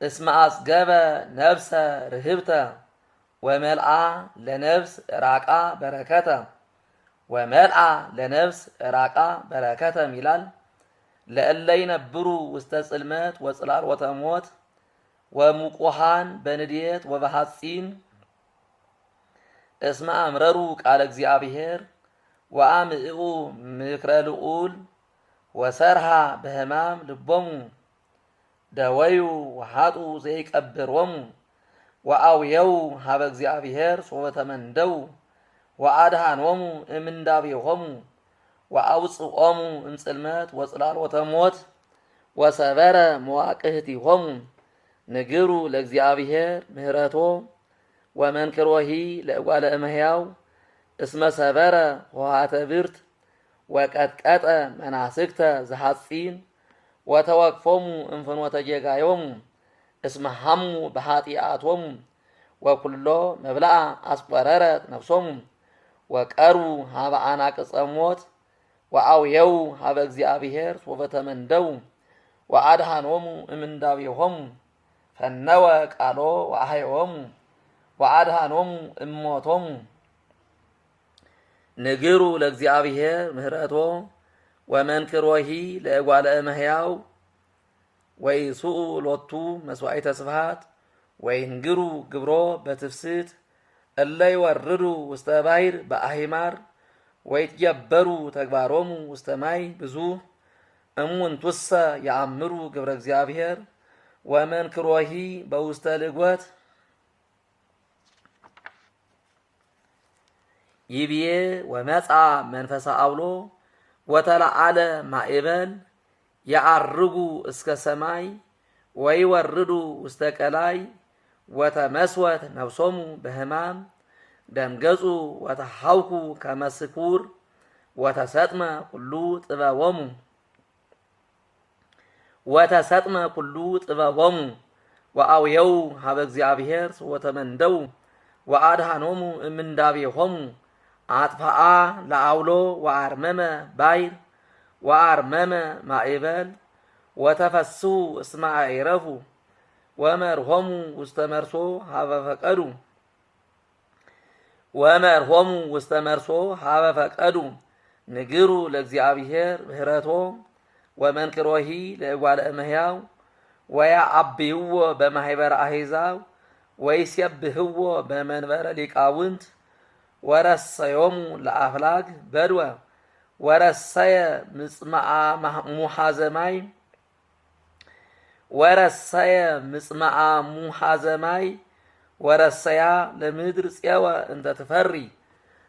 እስመ አጽገበ ነፍሰ ርህብተ ወመልአ ለነፍስ ራቃ በረከተ ወመልአ ለነፍስ ራቃ በረከተም ይላል። ለእለ ይነብሩ ውስተ ጽልመት ወጽላሎተ ሞት ወሙቁሃን በንዴት ወበሐጺን እስመ አምረሩ ቃለ እግዚአብሔር ወአምዕኡ ምክረ ልዑል ወሰርሃ በሕማም ልቦሙ ደወዩ ወሓጡ ዘይቀብሮሙ ወአውየው ሀበ እግዚአብሔር ሶበ ተመንደው ወአድኃኖሙ እምንዳቤሆሙ ወአውፅኦሙ እምጽልመት ወጽላሎተ ሞት ወሰበረ መዋቅህቲሆሙ ንግሩ ለእግዚአብሔር ምህረቶ ወመንክሮሂ ለእጓለ እመሕያው እስመ ሰበረ ኆኃተ ብርት ወቀጥቀጠ መናስክተ ዘሐጺን ወተወቅፎሙ እምፍኖተ ጌጋዮሙ እስመ ሐሙ በኃጢአቶሙ ወኩሎ መብልአ አስቆረረት ነፍሶሙ ወቀርቡ ሀበ አናቅጸ ሞት ወአውየው ሀበ እግዚአብሔር ሶበ ተመንደው ወአድኃኖሙ እምንዳቤሆሙ ፈነወ ቃሎ ወአሕዮሙ ወአድኃኖሙ እሞቶሙ ንግሩ ለእግዚአብሔር ምህረቶ ወመንክሮሂ ለእጓለ እመሕያው ወይሱኡ ሎቱ መስዋዕተ ስብሐት ወይንግሩ ግብሮ በትፍስት እለ ይወርዱ ውስተ ባሕር በአሂማር ወይትጀበሩ ተግባሮሙ ውስተ ማይ ብዙ እሙንቱሰ ያአምሩ ግብረ እግዚአብሔር ወመንክሮሂ በውስተ ልግወት ይብዬ ወመጻ መንፈሰ አውሎ ወተለዓለ ማዕበል የዐርጉ እስከ ሰማይ ወይወርዱ ውስተ ቀላይ ወተመስወት ነፍሶሙ በሕማም ደንገጹ ወተሐውኩ ከመ ስኩር ወተሰጥመ ኩሉ ጥበቦሙ ወአውየው ሀበ እግዚአብሔር ወተመንደው ወአድኃኖሙ እምንዳቤሆሙ አጥፋአ ለአውሎ ወአርመመ ባይር ወአርመመ ማዕበል ወተፈሱ እስመ አይረፉ ወመርሆሙ ውስተ መርሶ ሀበ ፈቀዱ ወመርሆሙ ውስተ መርሶ ሀበ ፈቀዱ ንግሩ ለእግዚአብሔር ምህረቶ ወመንክሮሂ ለእጓለ እመሕያው ወያአብይዎ በማኅበረ አሕዛብ ወይሴብሕዎ በመንበረ ሊቃውንት ወረሰዮሙ ለአፍላግ በድወ ወረሰየ ምጽማዓ ሙሐዘማይ ወረሰየ ምጽማዓ ሙሐዘማይ ወረሰያ ለምድር ፄወ እንተ ትፈሪ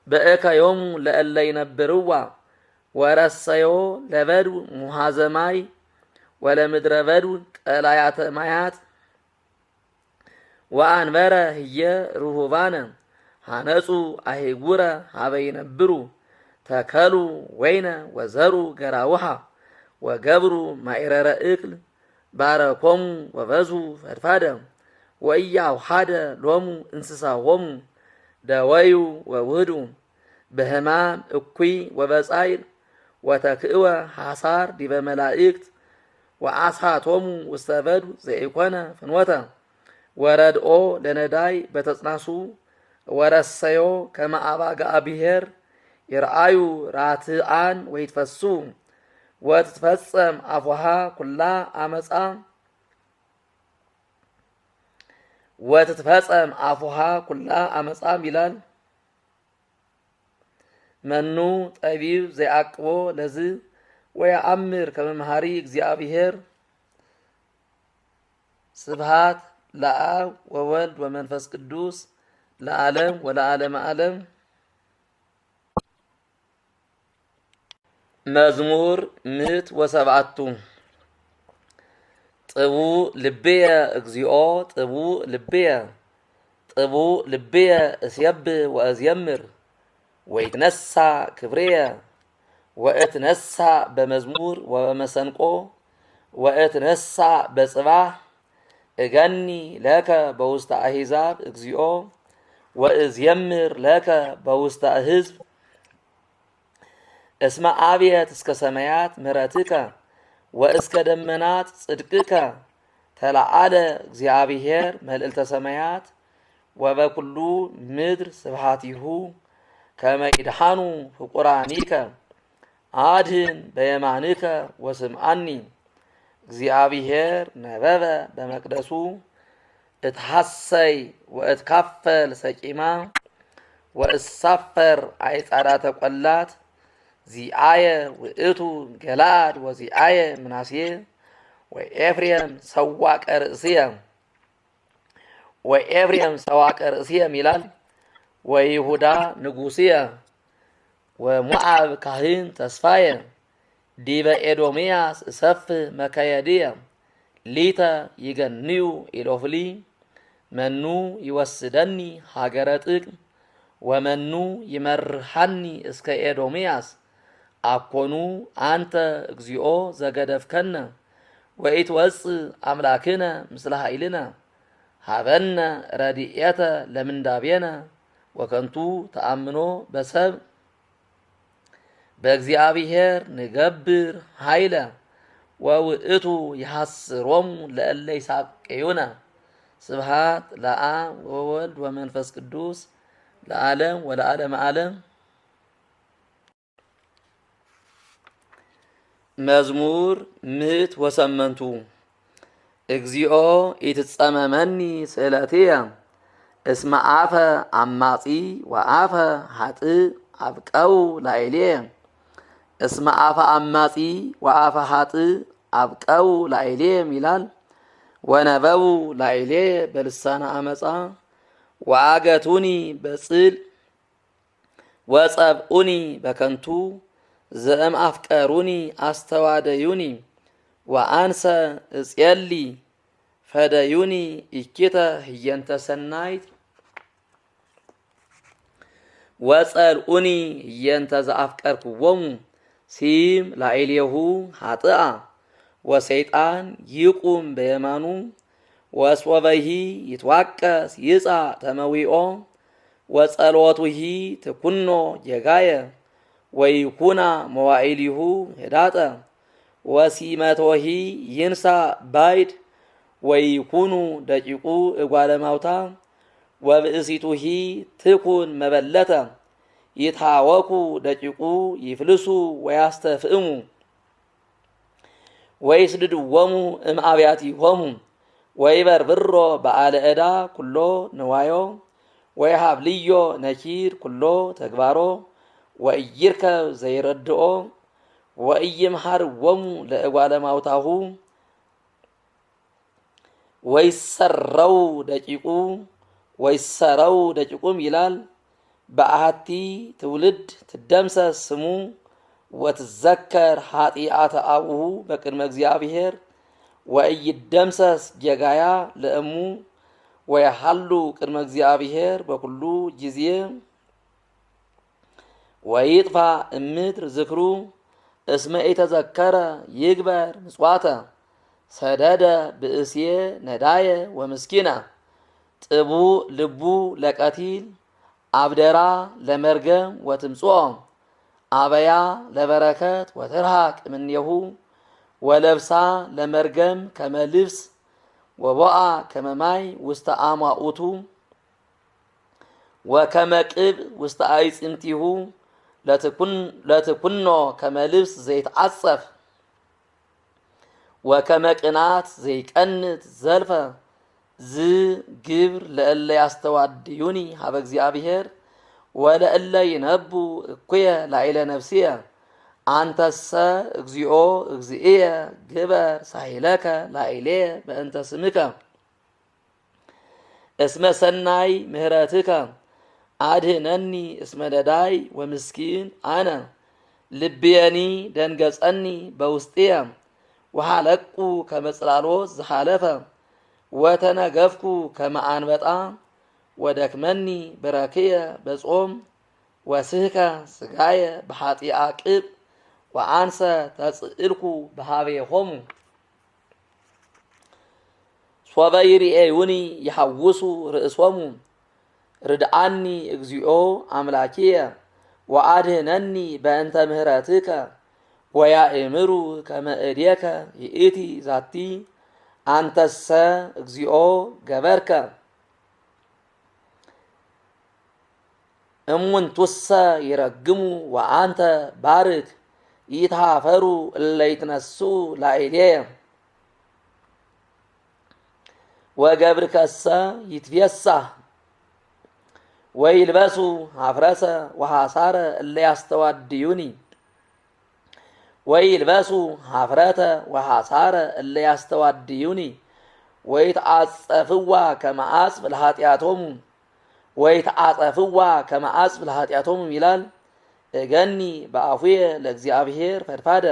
በእከዮሙ ለእለ ይነብርዋ ወረሰዮ ለበድው ሙሐዘማይ ወለምድረ በድው ቀላያተ ማያት ወአንበረ ህየ ርሁባነ ሃነጹ አህጉረ ሀበ ይነብሩ ተከሉ ወይነ ወዘሩ ገራውሃ ወገብሩ ማዕረረ እክል ባረኮሙ ወበዙ ፈድፋደ ወኢያውሓደ ሎሙ እንስሳሆሙ ደወዩ ወውህዱ በህማም እኩይ ወበጻይር ወተክእወ ሐሳር ዲበ መላእክት ወአሳቶሙ ውስተ በድው ዘኢኮነ ፍኖተ ወረድኦ ለነዳይ በተጽናሱ ወረሰዮ ከመ አባግዓ ብሔር ይርአዩ ራትአን ወይትፈሱ ወትትፈጸም አፉሃ ኩላ አመፃ ወትትፈጸም አፉሃ ኩላ አመፃም ይላል። መኑ ጠቢብ ዘይአቅቦ ለዝ ወየአምር ከመ መሐሪ እግዚአብሔር። ስብሐት ለአብ ወወልድ ወመንፈስ ቅዱስ ለዓለም ወለዓለመ ዓለም። መዝሙር ምዕት ወሰብዓቱ ጥቡ ልብየ እግዚኦ ጥቡ ልብየ ጥቡ ልብየ እስየብህ ወእዝየምር ወይትነሳ ክብርየ ወእትነሳ በመዝሙር ወበመሰንቆ ወእትነሳ በጽባህ እገኒ ለከ በውስተ አሕዛብ እግዚኦ ወእዝየምር ለከ በውስተ ሕዝብ እስመ አብየት እስከ ሰማያት ምሕረትከ ወእስከ ደመናት ጽድቅከ ተለዓለ እግዚአብሔር መልዕልተ ሰማያት ወበኩሉ ምድር ስብሐቲሁ ከመ ይድኃኑ ፍቁራኒከ አድኅን በየማንከ ወስምዓኒ። እግዚአብሔር ነበበ በመቅደሱ እትሐሰይ ወእትካፈል ሰቂማ ወእሳፈር አይጻዳተ ቈላት ዚአየ ውእቱ ገላድ ወዚአየ ምናሴ ወኤፍሬም ሰዋቀ ርእስየ ወኤፍሬም ሰዋቀ ርእስየም ይላል። ወይሁዳ ንጉሥየ ወሞዓብ ካህን ተስፋየ ዲበ ኤዶምያስ እሰፍህ መከየድየ ሊተ ይገንዩ ኢሎፍሊ መኑ ይወስደኒ ሀገረ ጥቅም ወመኑ ይመርሐኒ እስከ ኤዶምያስ አኮኑ አንተ እግዚኦ ዘገደፍከነ ወኢትወፅእ አምላክነ ምስለ ኃይልነ ሀበነ ረድኤተ ለምንዳቤነ ወከንቱ ተአምኖ በሰብእ በእግዚአብሔር ንገብር ኃይለ ወውእቱ ይሐስሮሙ ለእለ ይሳቀዩነ። ስብሐት ለአብ ወወልድ ወመንፈስ ቅዱስ ለዓለም ወለዓለመ ዓለም። መዝሙር ምዕት ወሰመንቱ እግዚኦ ኢትጸመመኒ ስእለትየ እስመ አፈ አማጺ ወአፈ ኃጥእ አብቀው ላዕሌየ እስመ አፈ አማጺ ወአፈ ኃጥእ አብቀው ላዕሌየም ይላል። ወነበቡ ላዕሌየ በልሳነ አመፃ ወአገቱኒ በጽል ወጸብኡኒ በከንቱ ዘእም አፍቀሩኒ አስተዋደዩኒ ወአንሰ እጼሊ ፈደዩኒ ኢኪተ ህየንተ ሰናይት ወጸልኡኒ ህየንተ ዘአፍቀርክዎሙ ሲም ላዕሌሁ ኃጥአ ወሰይጣን ይቁም በየማኑ ወስወበሂ ይትዋቀስ ይጻ ተመዊኦ ወጸሎቱሂ ትኩኖ ጌጋየ ወይኩና መዋዕሊሁ ሄዳጠ ወሲመቶሂ ይንሳ ባይድ ወይኩኑ ደቂቁ እጓለ ማውታ ወብእሲቱሂ ትኩን መበለተ ይታወኩ ደቂቁ ይፍልሱ ወያስተፍእሙ ወይስድድዎሙ እምአብያቲሆሙ ወይበርብሮ በዓለ ዕዳ ኩሎ ንዋዮ ወይሃብልዮ ነኪር ኩሎ ተግባሮ ወኢይርከብ ዘይረድኦ ወኢይምሃርዎሙ ለእጓለ ማውታሁ ወይሰረው ደቂቁም ይላል። በአሐቲ ትውልድ ትደምሰስ ስሙ ወትዘከር ኃጢአተ አቡሁ በቅድመ እግዚአብሔር ወኢይደምሰስ ጌጋያ ለእሙ ወይሃሉ ቅድመ እግዚአብሔር በኩሉ ጊዜ ወይጥፋ እምድር ዝክሩ እስመ ኢተዘከረ ይግበር ምጽዋተ ሰደደ ብእስየ ነዳየ ወምስኪና ጥቡ ልቡ ለቀቲል አብደራ ለመርገም ወትምጽኦ አበያ ለበረከት ወትርሃቅ እምኔሁ ወለብሳ ለመርገም ከመልብስ ወቦአ ከመማይ ውስተ አማኡቱ ወከመቅብ ውስተ አይጽምቲሁ ለትኩኖ ከመልብስ ዘይትዓጸፍ ወከመቅናት ዘይቀንት ዘልፈ ዝ ግብር ለእለ ያስተዋድዩኒ ሀበ እግዚአብሔር ወለእለ ይነቡ እኩየ ላዕለ ነፍስየ አንተሰ እግዚኦ እግዚእየ ግበር ሳይለከ ላዕሌየ በእንተ ስምከ እስመ ሰናይ ምህረትከ አድህነኒ እስመ ነዳይ ወምስኪን አነ ልብየኒ ደንገጸኒ በውስጥየ ወሃለቁ ከመጽላሎት ዝሃለፈ ወተነገፍኩ ከመአንበጣ ወደክመኒ ብረክየ በጾም ወስህከ ስጋየ በኃጢአ ቅብ ወአንሰ ተጽእልኩ በሃቤሆሙ ሶበ ይርኤዩኒ ይሐውሱ ርእሶሙ ርድአኒ እግዚኦ አምላኪየ ወአድህነኒ በእንተ ምህረትከ ወያእምሩ ከመ እዴከ ይእቲ ዛቲ አንተሰ እግዚኦ ገበርከ እሙንቱሰ ይረግሙ ወአንተ ባርክ ይትሃፈሩ እለ ይትነሱ ላዕሌየ ወገብርከሰ ይትፌሳህ ወይልበሱ ኀፍረሰ ወሐሳረ እለ ያስተዋድዩኒ ወይልበሱ ኀፍረተ ወሐሳረ እለ ያስተዋድዩኒ ወይትዓጸፍዋ ከመ አጽፍ ለኃጢአቶሙ ወይትዓጸፍዋ ከመ አጽፍ ለኃጢአቶሙ ይላል። እገኒ በአፉየ ለእግዚአብሔር ፈድፋደ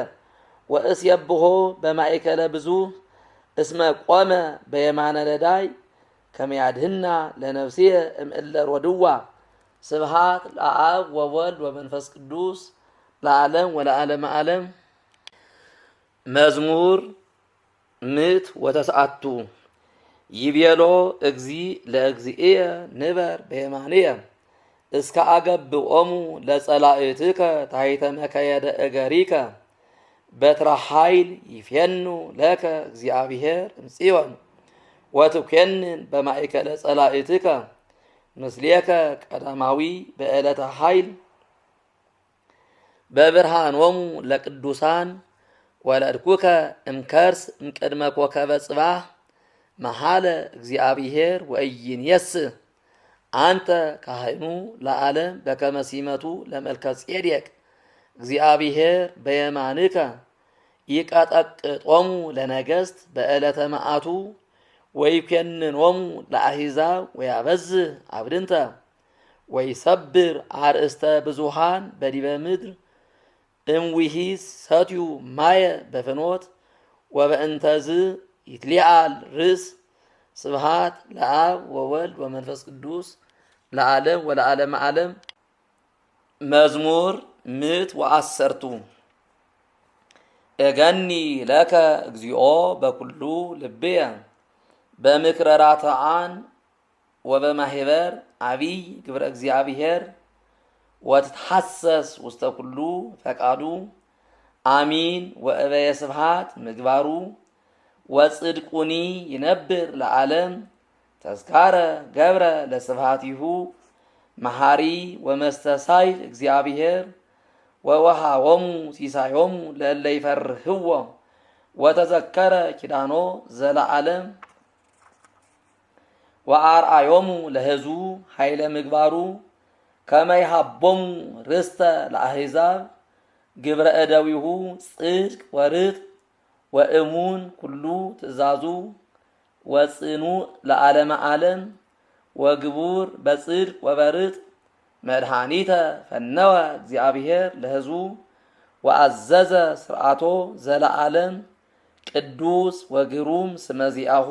ወእስየብሖ በማእከለ ብዙ እስመ ቆመ በየማነ ነዳይ ከመ ያድኅና ለነፍስየ እምእለ ሮድዋ ስብሐት ለአብ ወወልድ ወመንፈስ ቅዱስ ለዓለም ወለዓለመ ዓለም። መዝሙር ምት ወተስዓቱ ይቤሎ እግዚ ለእግዚእየ ንበር በየማንየ እስከ አገብኦሙ ለጸላእትከ ታሕተ መከየደ እገሪከ በትረ ኃይል ይፌኑ ለከ እግዚአብሔር እምጽዮን ወትኮንን በማእከለ ጸላእትከ ምስሌከ ቀዳማዊ በዕለተ ኃይል በብርሃኖሙ ለቅዱሳን ወለድኩከ እምከርስ እምቅድመ ኮከበ ጽባህ መሐለ እግዚአብሔር ወኢይንየስህ አንተ ካህኑ ለዓለም በከመ ሲመቱ ለመልከ ጼዴቅ እግዚአብሔር በየማንከ ይቀጠቅጦሙ ለነገሥት በዕለተ መዓቱ ወይኮንኖሙ ለአሕዛብ ወያበዝህ አብድንተ ወይሰብር አርእስተ ብዙሃን በዲበ ምድር እምዊሂስ ሰትዩ ማየ በፍኖት ወበእንተዝ ይትሊዓል ርእስ ስብሐት ለአብ ወወልድ ወመንፈስ ቅዱስ ለዓለም ወለዓለመ ዓለም። መዝሙር ምት ወአሰርቱ እገኒ ለከ እግዚኦ በኩሉ ልብየ በምክረ ራተዓን ወበማህበር አብይ ግብረ እግዚአብሔር ወትሐሰስ ውስተ ኩሉ ፈቃዱ አሚን ወእበየ ስብሐት ምግባሩ ወጽድቁኒ ይነብር ለዓለም ተዝካረ ገብረ ለስብሐቲሁ መሐሪ ወመስተሳይል እግዚአብሔር ወወሃቦሙ ሲሳዮሙ ለእለ ይፈርህዎ ወተዘከረ ኪዳኖ ዘለዓለም ወአርአዮሙ ለሕዝቡ ኃይለ ምግባሩ ከመ ይሃቦሙ ርስተ ለአሕዛብ ግብረ እደዊሁ ጽድቅ ወርጥ ወእሙን ኩሉ ትእዛዙ ወጽኑዕ ለዓለመ ዓለም ወግቡር በጽድቅ ወበርጥ መድኃኒተ ፈነወ እግዚአብሔር ለሕዝቡ ወአዘዘ ስርዓቶ ዘለዓለም ቅዱስ ወግሩም ስመዚአሁ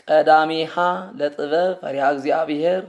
ቀዳሚሃ ለጥበብ ፈሪሃ እግዚአብሔር